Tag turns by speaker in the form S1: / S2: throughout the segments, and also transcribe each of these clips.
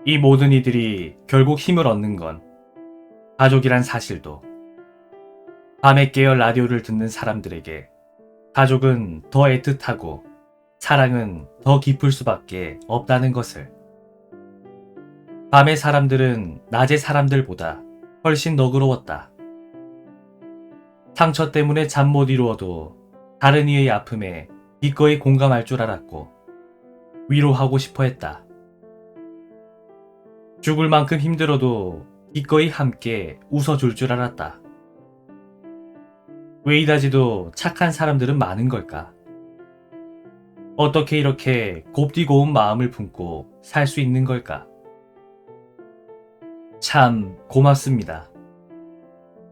S1: 이 모든 이들이 결국 힘을 얻는 건 가족이란 사실도, 밤에 깨어 라디오를 듣는 사람들에게 가족은 더 애틋하고 사랑은 더 깊을 수밖에 없다는 것을, 밤의 사람들은 낮의 사람들보다 훨씬 너그러웠다. 상처 때문에 잠 못 이루어도 다른 이의 아픔에 기꺼이 공감할 줄 알았고 위로하고 싶어 했다. 죽을 만큼 힘들어도 기꺼이 함께 웃어줄 줄 알았다. 왜 이다지도 착한 사람들은 많은 걸까? 어떻게 이렇게 곱디고운 마음을 품고 살 수 있는 걸까? 참 고맙습니다.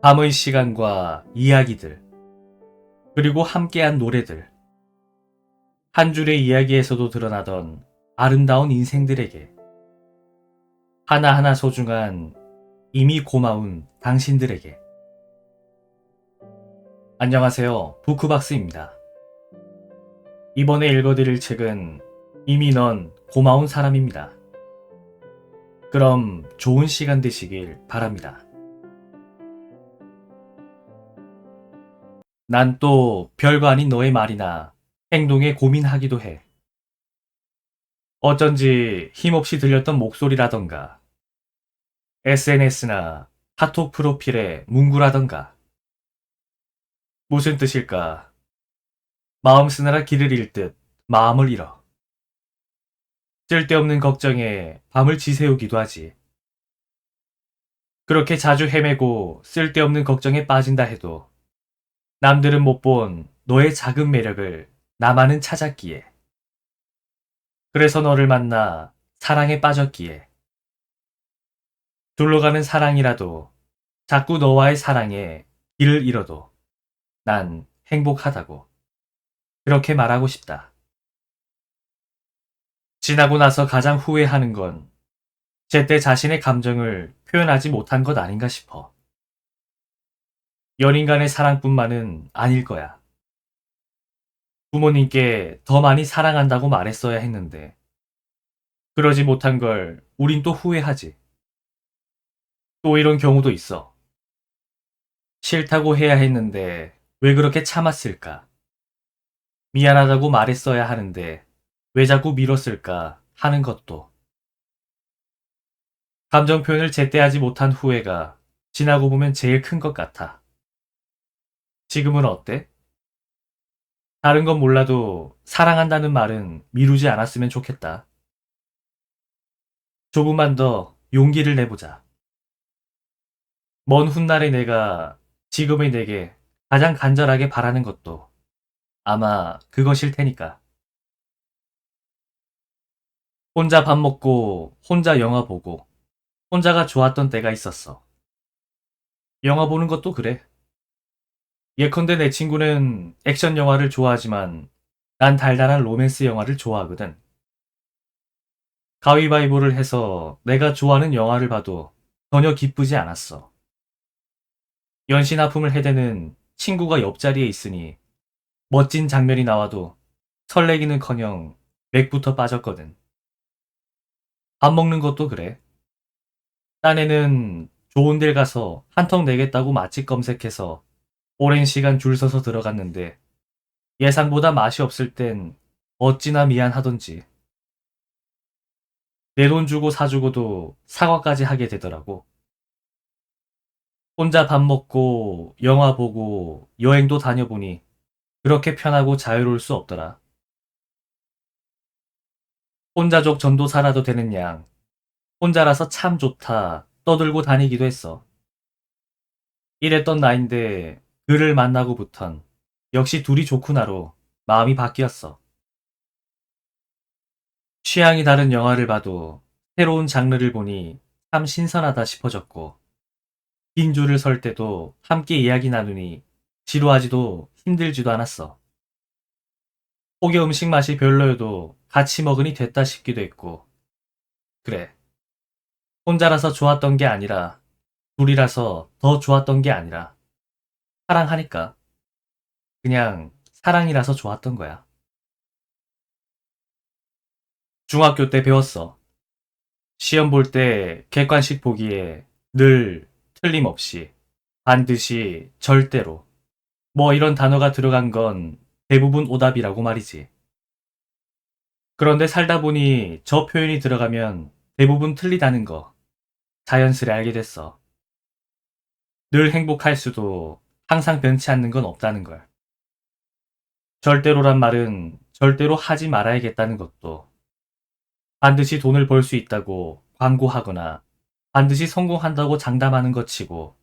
S1: 밤의 시간과 이야기들, 그리고 함께한 노래들, 한 줄의 이야기에서도 드러나던 아름다운 인생들에게, 하나하나 소중한 이미 고마운 당신들에게. 안녕하세요. 부크박스입니다. 이번에 읽어드릴 책은 이미 넌 고마운 사람입니다. 그럼 좋은 시간 되시길 바랍니다. 난 또 별거 아닌 너의 말이나 행동에 고민하기도 해. 어쩐지 힘없이 들렸던 목소리라던가, SNS나 카톡 프로필의 문구라던가. 무슨 뜻일까? 마음 쓰느라 길을 잃듯 마음을 잃어. 쓸데없는 걱정에 밤을 지새우기도 하지. 그렇게 자주 헤매고 쓸데없는 걱정에 빠진다 해도 남들은 못 본 너의 작은 매력을 나만은 찾았기에. 그래서 너를 만나 사랑에 빠졌기에. 둘러가는 사랑이라도 자꾸 너와의 사랑에 길을 잃어도 난 행복하다고 그렇게 말하고 싶다. 지나고 나서 가장 후회하는 건 제때 자신의 감정을 표현하지 못한 것 아닌가 싶어. 연인 간의 사랑뿐만은 아닐 거야. 부모님께 더 많이 사랑한다고 말했어야 했는데 그러지 못한 걸 우린 또 후회하지. 또 이런 경우도 있어. 싫다고 해야 했는데 왜 그렇게 참았을까? 미안하다고 말했어야 하는데 왜 자꾸 미뤘을까 하는 것도. 감정 표현을 제때 하지 못한 후회가 지나고 보면 제일 큰 것 같아. 지금은 어때? 다른 건 몰라도 사랑한다는 말은 미루지 않았으면 좋겠다. 조금만 더 용기를 내보자. 먼 훗날의 내가 지금의 내게 가장 간절하게 바라는 것도 아마 그것일 테니까. 혼자 밥 먹고 혼자 영화 보고 혼자가 좋았던 때가 있었어. 영화 보는 것도 그래. 예컨대 내 친구는 액션 영화를 좋아하지만 난 달달한 로맨스 영화를 좋아하거든. 가위바위보를 해서 내가 좋아하는 영화를 봐도 전혀 기쁘지 않았어. 연신 아픔을 해대는 친구가 옆자리에 있으니 멋진 장면이 나와도 설레기는커녕 맥부터 빠졌거든. 밥 먹는 것도 그래. 딴에는 좋은 데 가서 한턱 내겠다고 맛집 검색해서 오랜 시간 줄 서서 들어갔는데 예상보다 맛이 없을 땐 어찌나 미안하던지. 내 돈 주고 사주고도 사과까지 하게 되더라고. 혼자 밥 먹고 영화 보고 여행도 다녀보니 그렇게 편하고 자유로울 수 없더라. 혼자족 전도사라도 되는 양, 혼자라서 참 좋다 떠들고 다니기도 했어. 이랬던 나인데 그를 만나고부턴 역시 둘이 좋구나로 마음이 바뀌었어. 취향이 다른 영화를 봐도 새로운 장르를 보니 참 신선하다 싶어졌고, 빈 줄을 설 때도 함께 이야기 나누니 지루하지도 힘들지도 않았어. 혹여 음식 맛이 별로여도 같이 먹으니 됐다 싶기도 했고, 그래. 혼자라서 좋았던 게 아니라, 둘이라서 더 좋았던 게 아니라, 사랑하니까. 그냥 사랑이라서 좋았던 거야. 중학교 때 배웠어. 시험 볼 때 객관식 보기에 늘, 틀림없이, 반드시, 절대로, 뭐 이런 단어가 들어간 건 대부분 오답이라고 말이지. 그런데 살다 보니 저 표현이 들어가면 대부분 틀리다는 거 자연스레 알게 됐어. 늘 행복할 수도 항상 변치 않는 건 없다는 걸. 절대로란 말은 절대로 하지 말아야겠다는 것도, 반드시 돈을 벌 수 있다고 광고하거나 반드시 성공한다고 장담하는 것 치고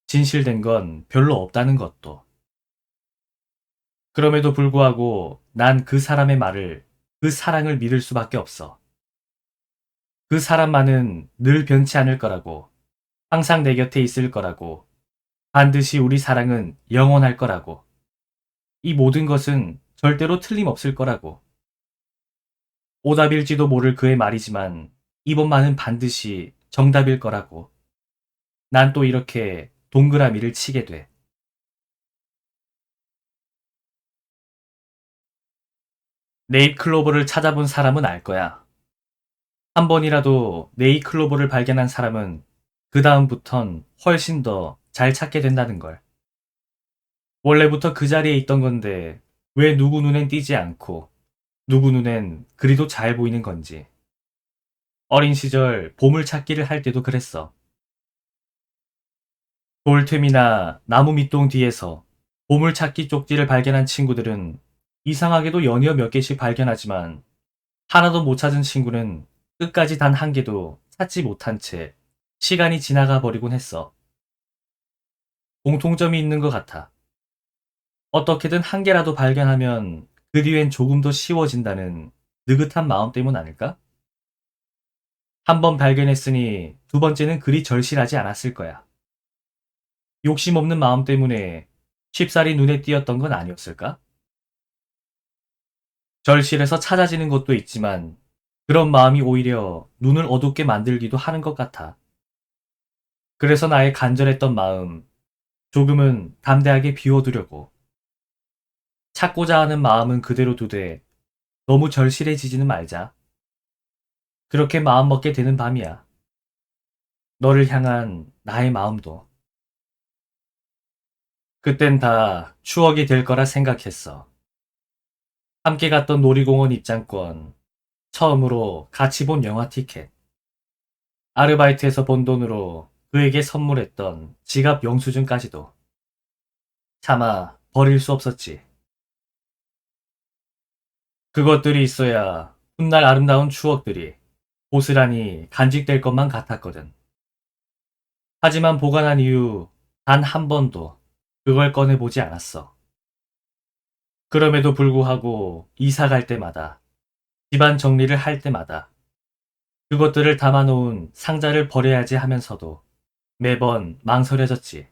S1: 진실된 건 별로 없다는 것도. 그럼에도 불구하고 난 그 사람의 말을, 그 사랑을 믿을 수밖에 없어. 그 사람만은 늘 변치 않을 거라고, 항상 내 곁에 있을 거라고, 반드시 우리 사랑은 영원할 거라고, 이 모든 것은 절대로 틀림없을 거라고. 오답일지도 모를 그의 말이지만 이번만은 반드시 정답일 거라고. 난 또 이렇게 동그라미를 치게 돼. 네잎클로버를 찾아본 사람은 알 거야. 한 번이라도 네잎클로버를 발견한 사람은 그 다음부턴 훨씬 더 잘 찾게 된다는 걸. 원래부터 그 자리에 있던 건데 왜 누구 눈엔 띄지 않고 누구 눈엔 그리도 잘 보이는 건지. 어린 시절 보물찾기를 할 때도 그랬어. 돌틈이나 나무 밑동 뒤에서 보물찾기 쪽지를 발견한 친구들은 이상하게도 연이어 몇 개씩 발견하지만 하나도 못 찾은 친구는 끝까지 단 한 개도 찾지 못한 채 시간이 지나가 버리곤 했어. 공통점이 있는 것 같아. 어떻게든 한 개라도 발견하면 그 뒤엔 조금 더 쉬워진다는 느긋한 마음 때문 아닐까? 한 번 발견했으니 두 번째는 그리 절실하지 않았을 거야. 욕심 없는 마음 때문에 쉽사리 눈에 띄었던 건 아니었을까? 절실해서 찾아지는 것도 있지만 그런 마음이 오히려 눈을 어둡게 만들기도 하는 것 같아. 그래서 나의 간절했던 마음, 조금은 담대하게 비워두려고. 찾고자 하는 마음은 그대로 두되 너무 절실해지지는 말자. 그렇게 마음먹게 되는 밤이야. 너를 향한 나의 마음도. 그땐 다 추억이 될 거라 생각했어. 함께 갔던 놀이공원 입장권, 처음으로 같이 본 영화 티켓, 아르바이트에서 번 돈으로 그에게 선물했던 지갑 영수증까지도. 차마 버릴 수 없었지. 그것들이 있어야 훗날 아름다운 추억들이 고스란히 간직될 것만 같았거든. 하지만 보관한 이후 단 한 번도 그걸 꺼내보지 않았어. 그럼에도 불구하고 이사 갈 때마다, 집안 정리를 할 때마다 그것들을 담아놓은 상자를 버려야지 하면서도 매번 망설여졌지.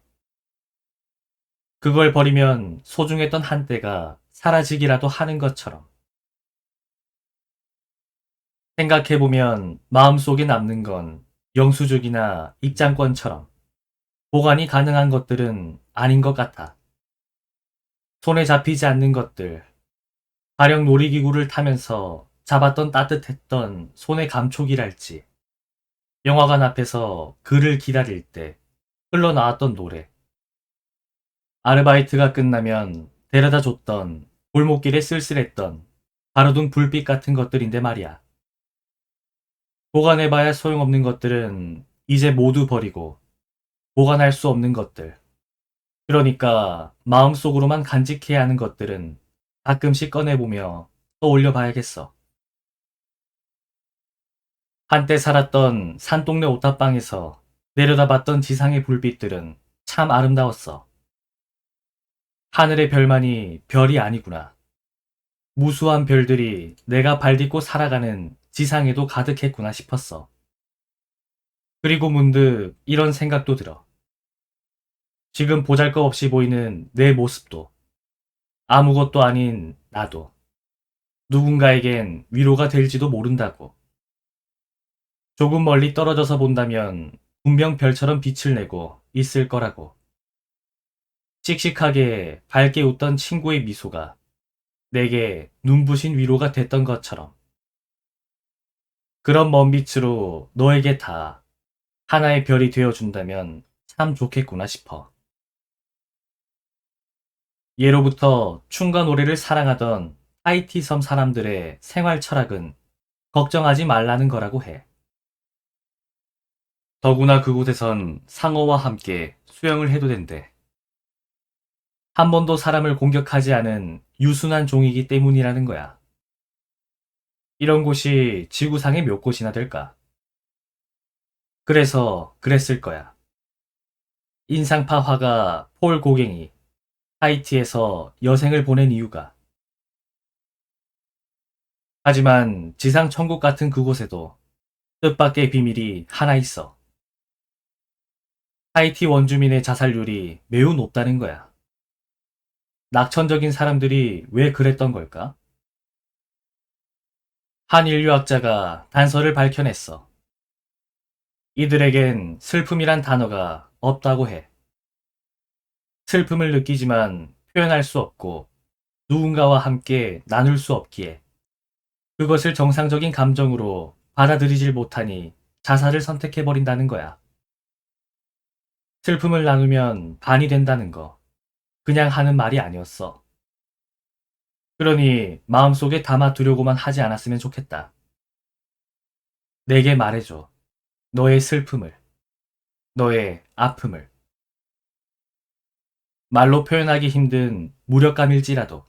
S1: 그걸 버리면 소중했던 한때가 사라지기라도 하는 것처럼. 생각해보면 마음속에 남는 건 영수증이나 입장권처럼 보관이 가능한 것들은 아닌 것 같아. 손에 잡히지 않는 것들, 가령 놀이기구를 타면서 잡았던 따뜻했던 손의 감촉이랄지, 영화관 앞에서 그를 기다릴 때 흘러나왔던 노래, 아르바이트가 끝나면 데려다 줬던 골목길에 쓸쓸했던 가로등 불빛 같은 것들인데 말이야. 보관해봐야 소용없는 것들은 이제 모두 버리고 보관할 수 없는 것들, 그러니까 마음속으로만 간직해야 하는 것들은 가끔씩 꺼내보며 떠올려 봐야겠어. 한때 살았던 산동네 오타방에서 내려다봤던 지상의 불빛들은 참 아름다웠어. 하늘의 별만이 별이 아니구나. 무수한 별들이 내가 발딛고 살아가는 지상에도 가득했구나 싶었어. 그리고 문득 이런 생각도 들어. 지금 보잘것없이 보이는 내 모습도, 아무것도 아닌 나도 누군가에겐 위로가 될지도 모른다고. 조금 멀리 떨어져서 본다면 분명 별처럼 빛을 내고 있을 거라고. 씩씩하게 밝게 웃던 친구의 미소가 내게 눈부신 위로가 됐던 것처럼. 그런 먼 빛으로 너에게 다 하나의 별이 되어준다면 참 좋겠구나 싶어. 예로부터 춤과 노래를 사랑하던 하이티 섬 사람들의 생활 철학은 걱정하지 말라는 거라고 해. 더구나 그곳에선 상어와 함께 수영을 해도 된대. 한 번도 사람을 공격하지 않은 유순한 종이기 때문이라는 거야. 이런 곳이 지구상에 몇 곳이나 될까? 그래서 그랬을 거야. 인상파 화가 폴 고갱이 하이티에서 여생을 보낸 이유가. 하지만 지상 천국 같은 그곳에도 뜻밖의 비밀이 하나 있어. 하이티 원주민의 자살률이 매우 높다는 거야. 낙천적인 사람들이 왜 그랬던 걸까? 한 인류학자가 단서를 밝혀냈어. 이들에겐 슬픔이란 단어가 없다고 해. 슬픔을 느끼지만 표현할 수 없고 누군가와 함께 나눌 수 없기에 그것을 정상적인 감정으로 받아들이질 못하니 자살을 선택해버린다는 거야. 슬픔을 나누면 반이 된다는 거. 그냥 하는 말이 아니었어. 그러니 마음속에 담아두려고만 하지 않았으면 좋겠다. 내게 말해줘. 너의 슬픔을, 너의 아픔을. 말로 표현하기 힘든 무력감일지라도